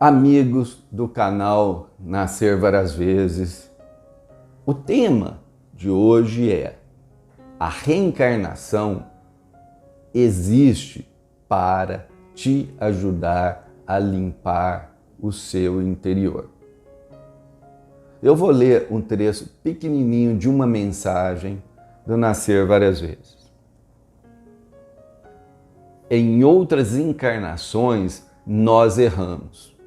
Amigos do canal Nascer Várias Vezes, o tema de hoje é: a reencarnação existe para te ajudar a limpar o seu interior. Eu vou ler um trecho pequenininho de uma mensagem do Nascer Várias Vezes. Em outras encarnações nós erramos.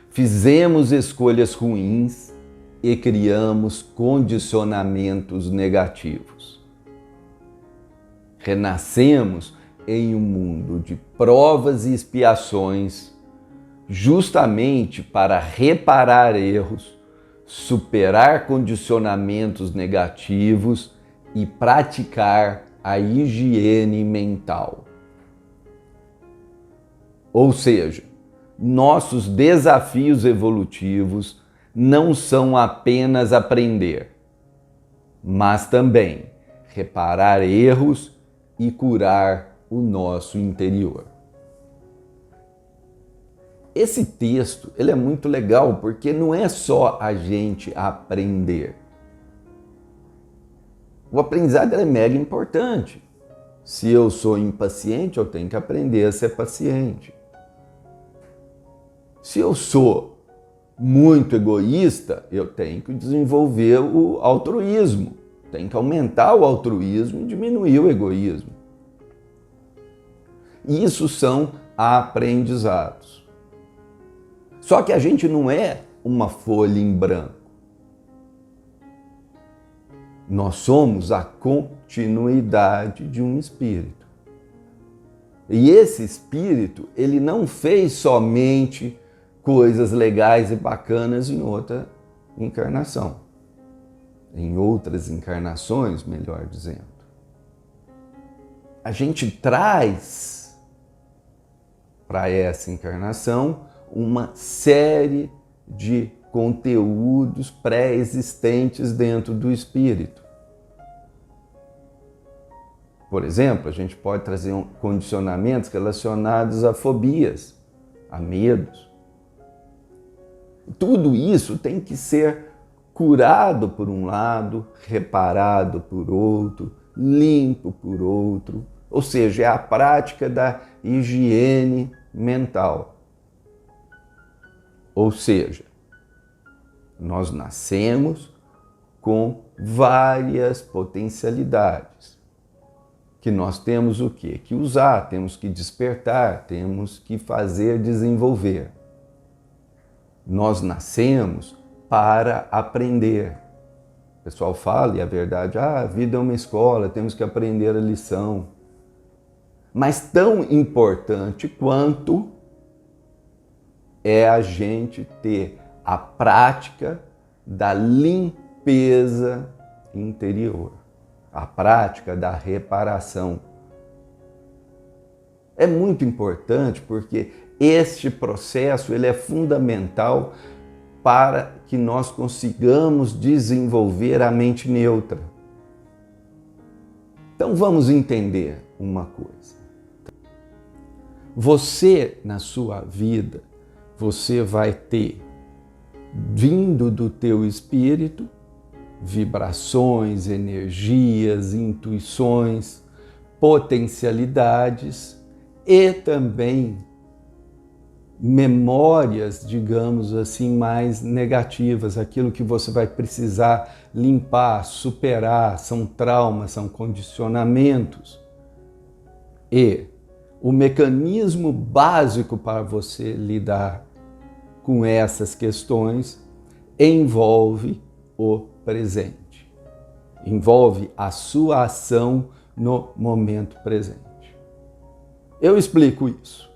Fizemos escolhas ruins e criamos condicionamentos negativos. Renascemos em um mundo de provas e expiações, justamente para reparar erros, superar condicionamentos negativos e praticar a higiene mental. Ou seja, nossos desafios evolutivos não são apenas aprender, mas também reparar erros e curar o nosso interior. Esse texto ele é muito legal porque não é só a gente aprender. O aprendizado é mega importante. Se eu sou impaciente, eu tenho que aprender a ser paciente. Se eu sou muito egoísta, eu tenho que desenvolver o altruísmo. Tenho que aumentar o altruísmo e diminuir o egoísmo. Isso são aprendizados. Só que a gente não é uma folha em branco. Nós somos a continuidade de um espírito. E esse espírito, ele não fez somente coisas legais e bacanas em outra encarnação. Em outras encarnações, melhor dizendo. A gente traz para essa encarnação uma série de conteúdos pré-existentes dentro do espírito. Por exemplo, a gente pode trazer condicionamentos relacionados a fobias, a medos. Tudo isso tem que ser curado por um lado, reparado por outro, limpo por outro. Ou seja, é a prática da higiene mental. Ou seja, nós nascemos com várias potencialidades que nós temos o quê? Que usar, temos que despertar, temos que fazer desenvolver. Nós nascemos para aprender. O pessoal fala, e é verdade, a vida é uma escola, temos que aprender a lição. Mas tão importante quanto é a gente ter a prática da limpeza interior, a prática da reparação. É muito importante porque este processo ele é fundamental para que nós consigamos desenvolver a mente neutra. Então vamos entender uma coisa. Você, na sua vida, você vai ter, vindo do teu espírito, vibrações, energias, intuições, potencialidades e também memórias, digamos assim, mais negativas, aquilo que você vai precisar limpar, superar, são traumas, são condicionamentos. E o mecanismo básico para você lidar com essas questões envolve o presente, envolve a sua ação no momento presente. Eu explico isso.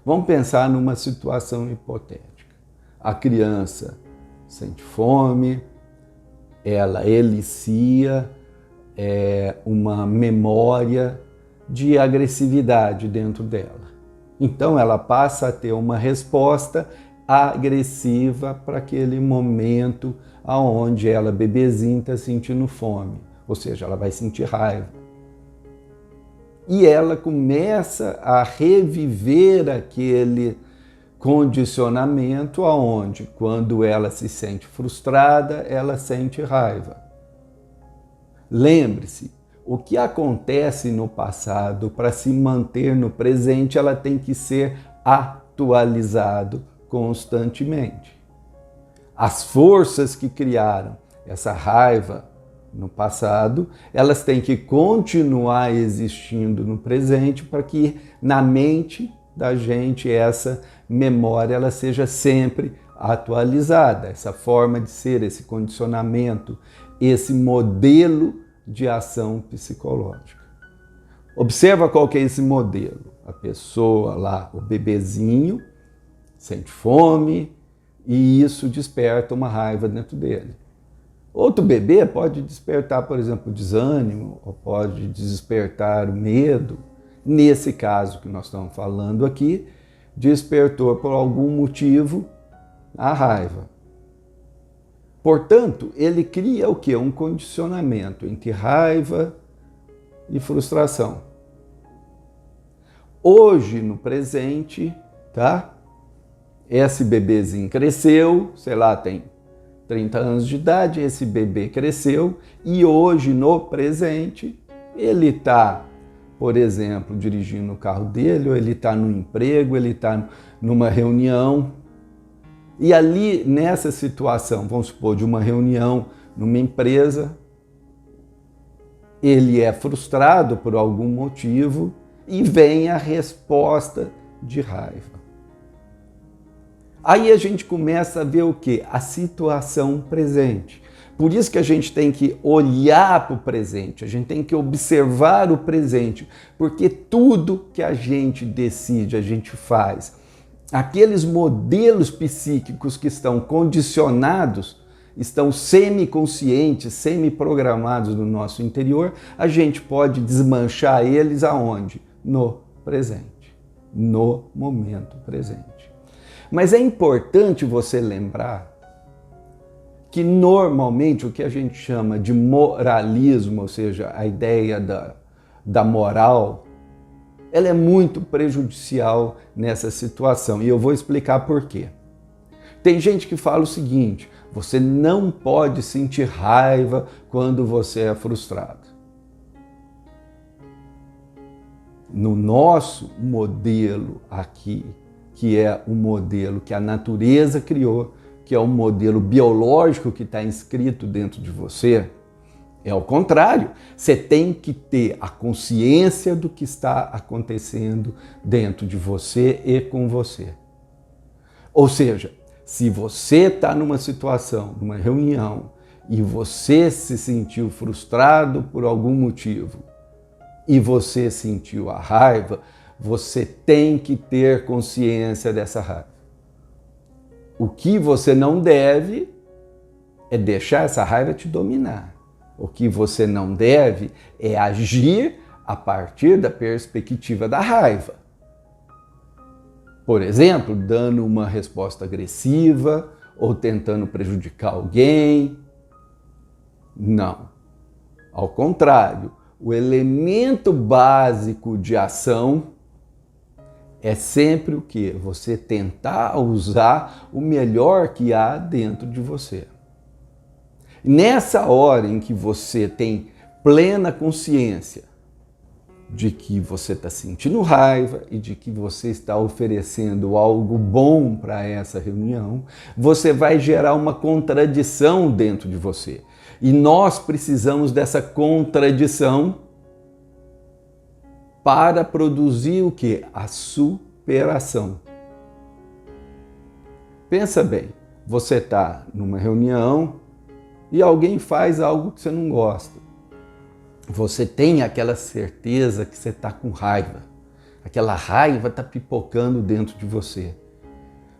Vamos pensar numa situação hipotética. A criança sente fome, ela elicia uma memória de agressividade dentro dela. Então ela passa a ter uma resposta agressiva para aquele momento onde ela, bebezinha, está sentindo fome. Ou seja, ela vai sentir raiva. E ela começa a reviver aquele condicionamento aonde, quando ela se sente frustrada, ela sente raiva. Lembre-se, o que acontece no passado, para se manter no presente, ela tem que ser atualizado constantemente. As forças que criaram essa raiva no passado, elas têm que continuar existindo no presente para que na mente da gente essa memória ela seja sempre atualizada, essa forma de ser, esse condicionamento, esse modelo de ação psicológica. Observa qual que é esse modelo. A pessoa lá, o bebezinho, sente fome e isso desperta uma raiva dentro dele. Outro bebê pode despertar, por exemplo, o desânimo, ou pode despertar o medo. Nesse caso que nós estamos falando aqui, despertou por algum motivo a raiva. Portanto, ele cria o quê? Um condicionamento entre raiva e frustração. Hoje, no presente, tá? Esse bebezinho cresceu, sei lá, tem 30 anos de idade, esse bebê cresceu e hoje, no presente, ele está, por exemplo, dirigindo o carro dele, ou ele está no emprego, ele está numa reunião. E ali, nessa situação, vamos supor, de uma reunião numa empresa, ele é frustrado por algum motivo e vem a resposta de raiva. Aí a gente começa a ver o quê? A situação presente. Por isso que a gente tem que olhar para o presente, a gente tem que observar o presente, porque tudo que a gente decide, a gente faz, aqueles modelos psíquicos que estão condicionados, estão semi-conscientes, semi-programados no nosso interior, a gente pode desmanchar eles aonde? No presente, no momento presente. Mas é importante você lembrar que normalmente o que a gente chama de moralismo, ou seja, a ideia da moral, ela é muito prejudicial nessa situação. E eu vou explicar por quê. Tem gente que fala o seguinte: você não pode sentir raiva quando você é frustrado. No nosso modelo aqui, que é um modelo que a natureza criou, que é um modelo biológico que está inscrito dentro de você, é ao contrário. Você tem que ter a consciência do que está acontecendo dentro de você e com você. Ou seja, se você está numa situação, numa reunião, e você se sentiu frustrado por algum motivo, e você sentiu a raiva, você tem que ter consciência dessa raiva. O que você não deve é deixar essa raiva te dominar. O que você não deve é agir a partir da perspectiva da raiva. Por exemplo, dando uma resposta agressiva ou tentando prejudicar alguém. Não. Ao contrário, o elemento básico de ação é sempre o quê? Você tentar usar o melhor que há dentro de você. Nessa hora em que você tem plena consciência de que você está sentindo raiva e de que você está oferecendo algo bom para essa reunião, você vai gerar uma contradição dentro de você. E nós precisamos dessa contradição para produzir o quê? A superação. Pensa bem, você está numa reunião e alguém faz algo que você não gosta. Você tem aquela certeza que você está com raiva. Aquela raiva está pipocando dentro de você.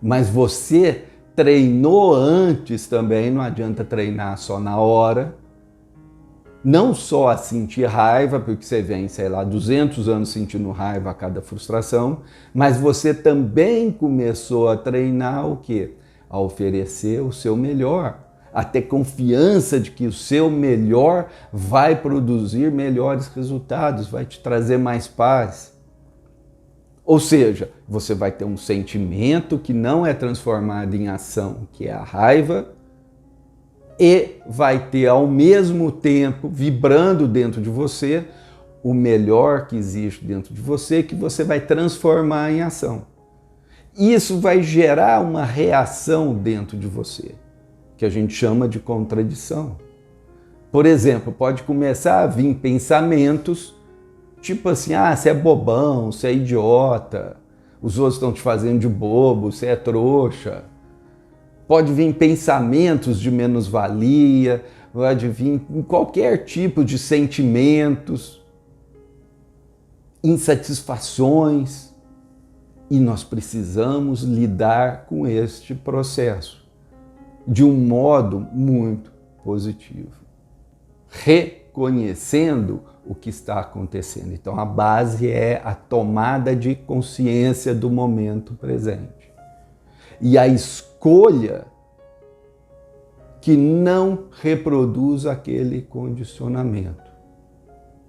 Mas você treinou antes também, não adianta treinar só na hora. Não só a sentir raiva, porque você vem, sei lá, 200 anos sentindo raiva a cada frustração, mas você também começou a treinar o quê? A oferecer o seu melhor, a ter confiança de que o seu melhor vai produzir melhores resultados, vai te trazer mais paz. Ou seja, você vai ter um sentimento que não é transformado em ação, que é a raiva, e vai ter ao mesmo tempo, vibrando dentro de você, o melhor que existe dentro de você, que você vai transformar em ação. Isso vai gerar uma reação dentro de você, que a gente chama de contradição. Por exemplo, pode começar a vir pensamentos tipo assim, você é bobão, você é idiota, os outros estão te fazendo de bobo, você é trouxa. Pode vir pensamentos de menos-valia, pode vir qualquer tipo de sentimentos, insatisfações. E nós precisamos lidar com este processo de um modo muito positivo, reconhecendo o que está acontecendo. Então a base é a tomada de consciência do momento presente. E a escolha que não reproduz aquele condicionamento.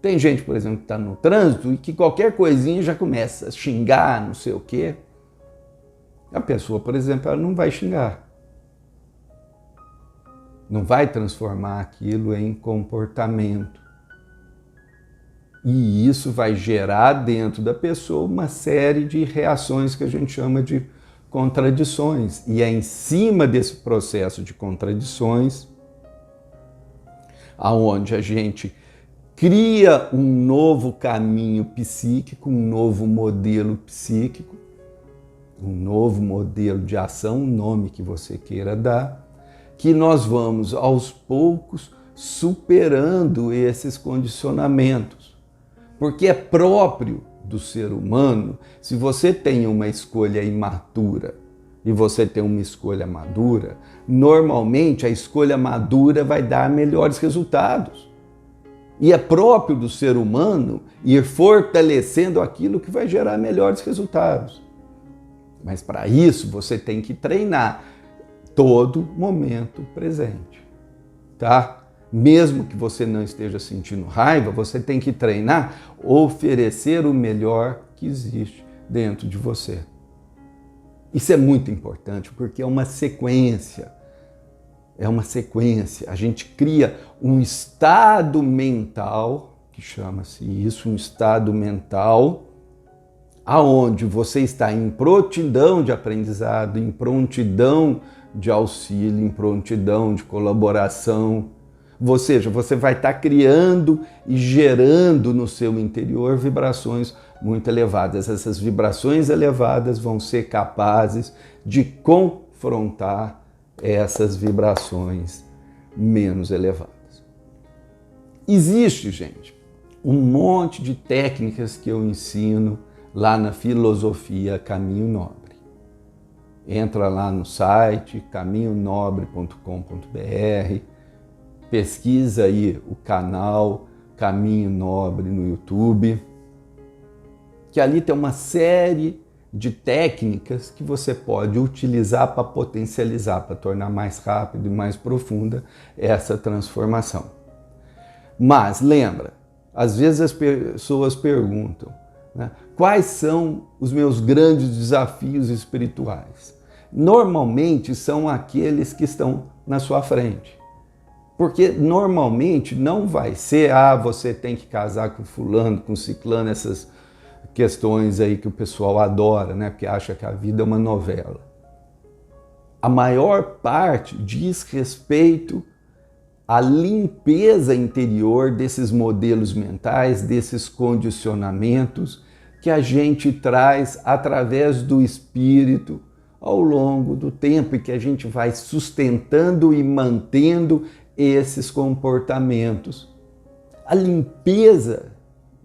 Tem gente, por exemplo, que está no trânsito e que qualquer coisinha já começa a xingar, não sei o quê. A pessoa, por exemplo, ela não vai xingar. Não vai transformar aquilo em comportamento. E isso vai gerar dentro da pessoa uma série de reações que a gente chama de contradições. E é em cima desse processo de contradições aonde a gente cria um novo caminho psíquico, um novo modelo psíquico, um novo modelo de ação, um nome que você queira dar, que nós vamos aos poucos superando esses condicionamentos. Porque é próprio do ser humano, se você tem uma escolha imatura e você tem uma escolha madura, normalmente a escolha madura vai dar melhores resultados. E é próprio do ser humano ir fortalecendo aquilo que vai gerar melhores resultados. Mas para isso você tem que treinar todo momento presente, tá? Mesmo que você não esteja sentindo raiva, você tem que treinar, oferecer o melhor que existe dentro de você. Isso é muito importante porque é uma sequência. É uma sequência. A gente cria um estado mental, que chama-se isso, um estado mental, aonde você está em prontidão de aprendizado, em prontidão de auxílio, em prontidão de colaboração. Ou seja, você vai estar criando e gerando no seu interior vibrações muito elevadas. Essas vibrações elevadas vão ser capazes de confrontar essas vibrações menos elevadas. Existe, gente, um monte de técnicas que eu ensino lá na filosofia Caminho Nobre. Entra lá no site caminhonobre.com.br, pesquisa aí o canal Caminho Nobre no YouTube, que ali tem uma série de técnicas que você pode utilizar para potencializar, para tornar mais rápido e mais profunda essa transformação. Mas lembra, às vezes as pessoas perguntam, né, quais são os meus grandes desafios espirituais? Normalmente são aqueles que estão na sua frente. Porque normalmente não vai ser, você tem que casar com fulano, com ciclano, essas questões aí que o pessoal adora, né? Porque acha que a vida é uma novela. A maior parte diz respeito à limpeza interior desses modelos mentais, desses condicionamentos que a gente traz através do espírito ao longo do tempo e que a gente vai sustentando e mantendo esses comportamentos. A limpeza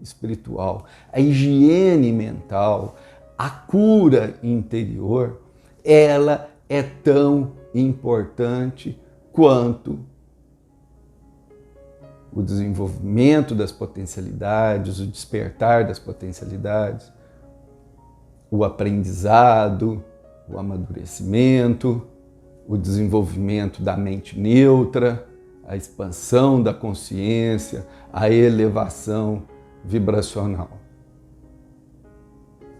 espiritual, a higiene mental, a cura interior, ela é tão importante quanto o desenvolvimento das potencialidades, o despertar das potencialidades, o aprendizado, o amadurecimento, o desenvolvimento da mente neutra, a expansão da consciência, a elevação vibracional.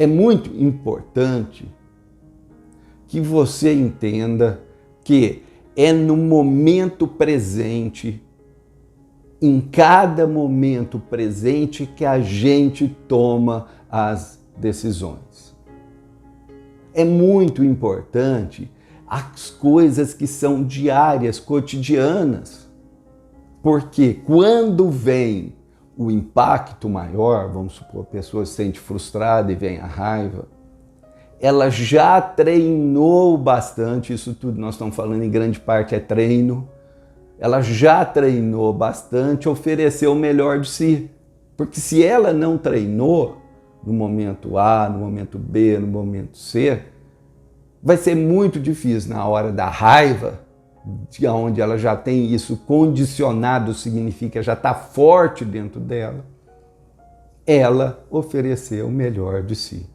É muito importante que você entenda que é no momento presente, em cada momento presente, que a gente toma as decisões. É muito importante as coisas que são diárias, cotidianas, porque quando vem o impacto maior, vamos supor, a pessoa se sente frustrada e vem a raiva, ela já treinou bastante, isso tudo nós estamos falando em grande parte é treino, ela já treinou bastante, ofereceu o melhor de si. Porque se ela não treinou no momento A, no momento B, no momento C, vai ser muito difícil na hora da raiva, onde ela já tem isso condicionado, significa já está forte dentro dela, ela oferecer o melhor de si.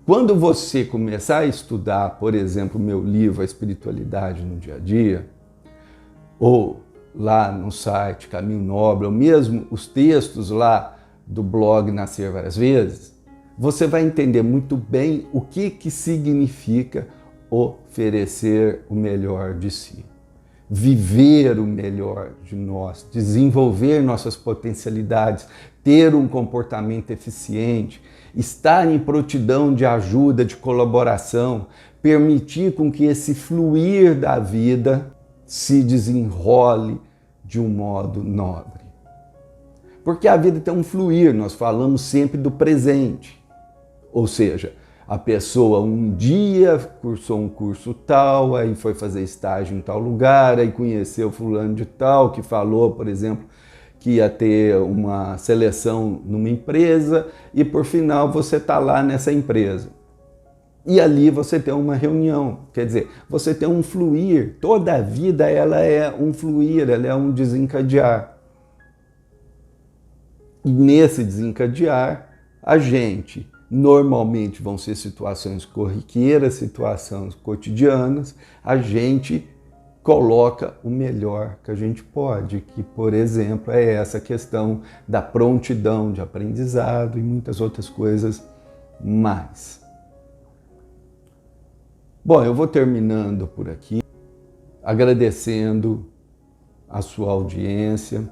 Quando você começar a estudar, por exemplo, o meu livro A Espiritualidade no Dia a Dia, ou lá no site Caminho Nobre, ou mesmo os textos lá do blog Nascer Várias Vezes, você vai entender muito bem o que significa oferecer o melhor de si. Viver o melhor de nós, desenvolver nossas potencialidades, ter um comportamento eficiente, estar em prontidão de ajuda, de colaboração, permitir com que esse fluir da vida se desenrole de um modo nobre. Porque a vida tem um fluir, nós falamos sempre do presente. Ou seja, a pessoa um dia cursou um curso tal, aí foi fazer estágio em tal lugar, aí conheceu fulano de tal, que falou, por exemplo, que ia ter uma seleção numa empresa e por final você está lá nessa empresa. E ali você tem uma reunião, quer dizer, você tem um fluir, toda a vida ela é um fluir, ela é um desencadear. E nesse desencadear, a gente, normalmente vão ser situações corriqueiras, situações cotidianas, a gente coloca o melhor que a gente pode, que, por exemplo, é essa questão da prontidão de aprendizado e muitas outras coisas mais. Bom, eu vou terminando por aqui, agradecendo a sua audiência.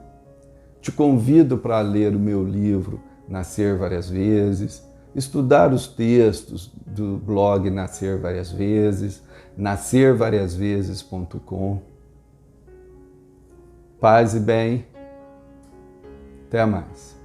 Te convido para ler o meu livro Nascer Várias Vezes, estudar os textos do blog Nascer Várias Vezes, nascervariasvezes.com. Paz e bem. Até mais.